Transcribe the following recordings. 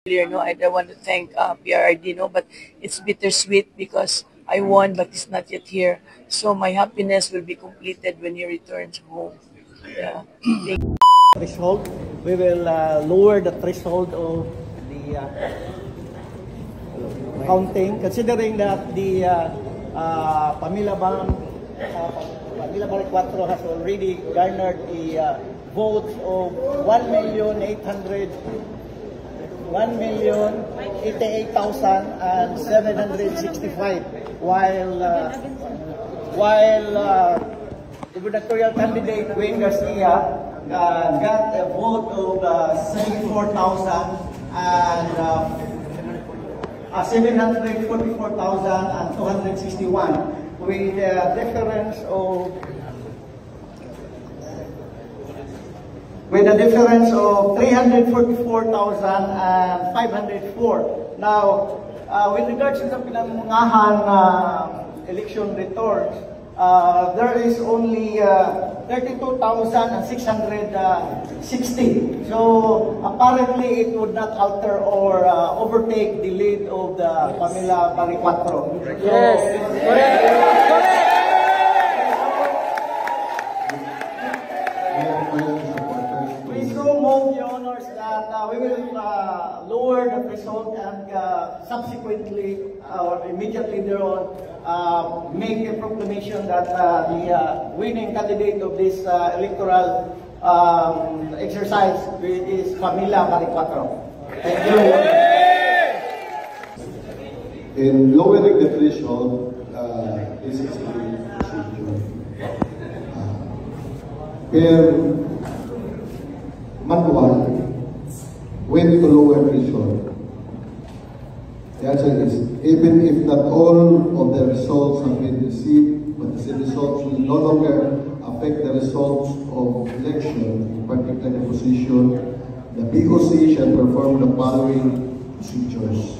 No, I don't want to thank PRRD, no, but it's bittersweet because I won, but he's not yet here. So my happiness will be completed when he returns home. Yeah. Threshold. We will lower the threshold of the counting, considering that the Pamela Baricuatro has already garnered the votes of 1,088,765, while gubernatorial candidate Wayne Garcia got a vote of 744,261, with a difference of 344,504. Now, with regards to the pinangungunahan election returns, there is only 32,660. So apparently it would not alter or overtake the lead of the Pamela Baricuatro. Yes. Correct. We so move, Your Honors, that we will lower the threshold and subsequently or immediately thereon make a proclamation that the winning candidate of this electoral exercise is Pamela Baricuatro. Thank you. In lowering the threshold, this is a procedure. Per manual, when to lower threshold? The answer is, even if not all of the results have been received, but the results will no longer affect the results of election, in particular the position, the BOC shall perform the following procedures.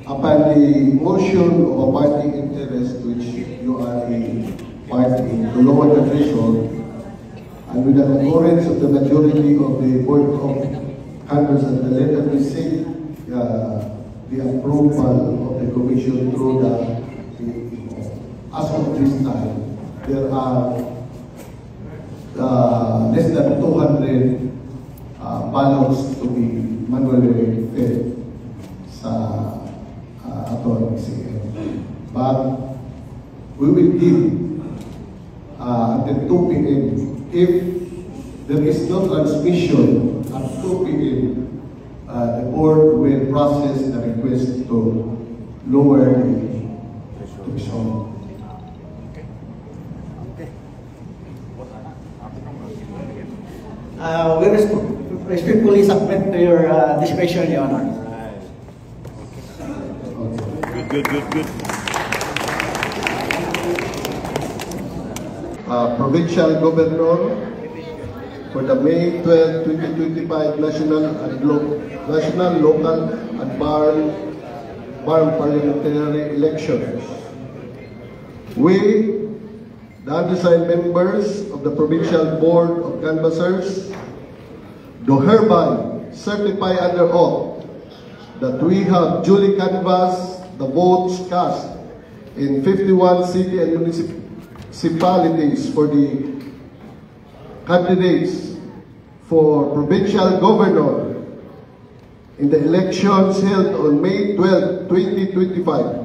Upon the motion of a party interest which you are a party to lower the threshold, and with the concurrence of the majority of the Board of Canvassers and the letter receipt, the approval of the Commission through the as of this time, there are less than 200 ballots to be manually fed sa CM. But we will give until 2 p.m. If there is no transmission at 2 p.m., the board will process the request to lower the threshold. We respectfully submit to your discretion, Your Honor. Good. Provincial Governor for the May 12, 2025 national, local, and barn parliamentary elections. We, the undersigned members of the Provincial Board of Canvassers, do hereby certify under oath that we have duly canvassed the votes cast in 51 city and municipalities for the candidates for provincial governor in the elections held on May 12, 2025.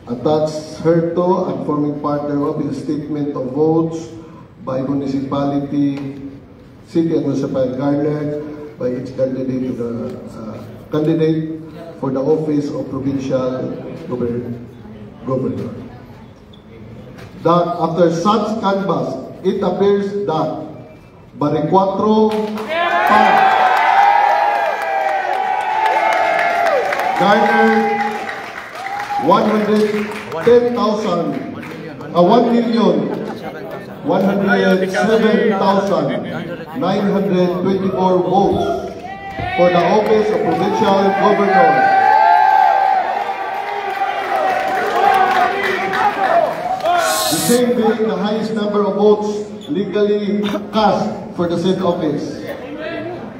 Attached hereto and forming part thereof is a statement of votes by municipality, city and municipal garnered by each candidate for the office of provincial governor. That after such canvass, it appears that Baricuatro garnered 1,107,924 votes for the office of provincial governor. The same being the highest number of votes legally cast for the said office.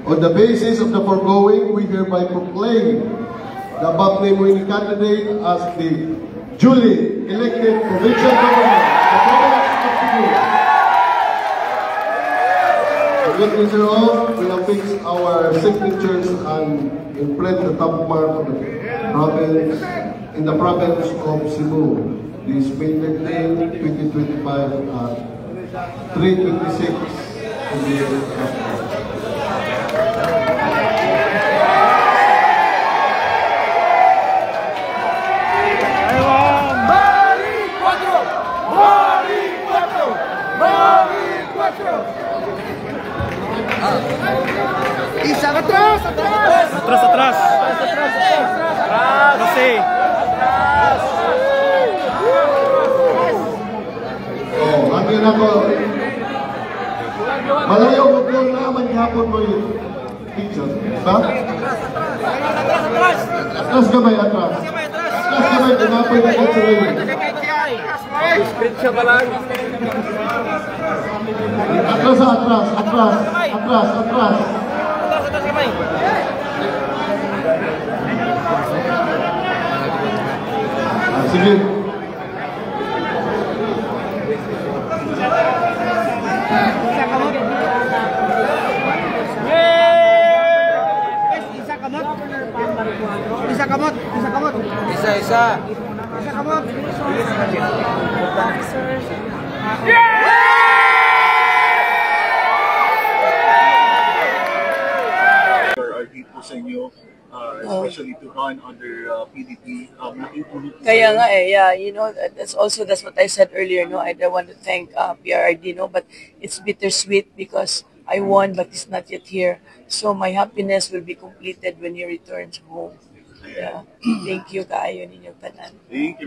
On the basis of the foregoing, we hereby proclaim the above named winning candidate as the duly elected provincial governor of the province of Cebu. To witness thereof, we have fixed our signatures and imprint the top mark of the province in the province of Cebu. This May 13, 2025 at 3:26 in the afternoon. Isa atrás, atrás. Atrás, atrás. Kasi. Oh, hangin ako. Malayo ko yung naman hapon mo yung picture. Ba? Atras gamay, atras. Atras gamay, tinapay na yung sarili. Picture ka lang. Atras, atras, atras, atras, atras. Sige. Isa kamot. Isa, isa. Isa kamot. Are people sa inyo, especially to run under PDP, Kaya nga yeah, that's what I said earlier, no, I don't want to thank PRRD, no, but it's bittersweet because I won but it's not yet here, so my happiness will be completed when he returns home. Yeah. Thank you kaayo ninyong tanan. Thank you.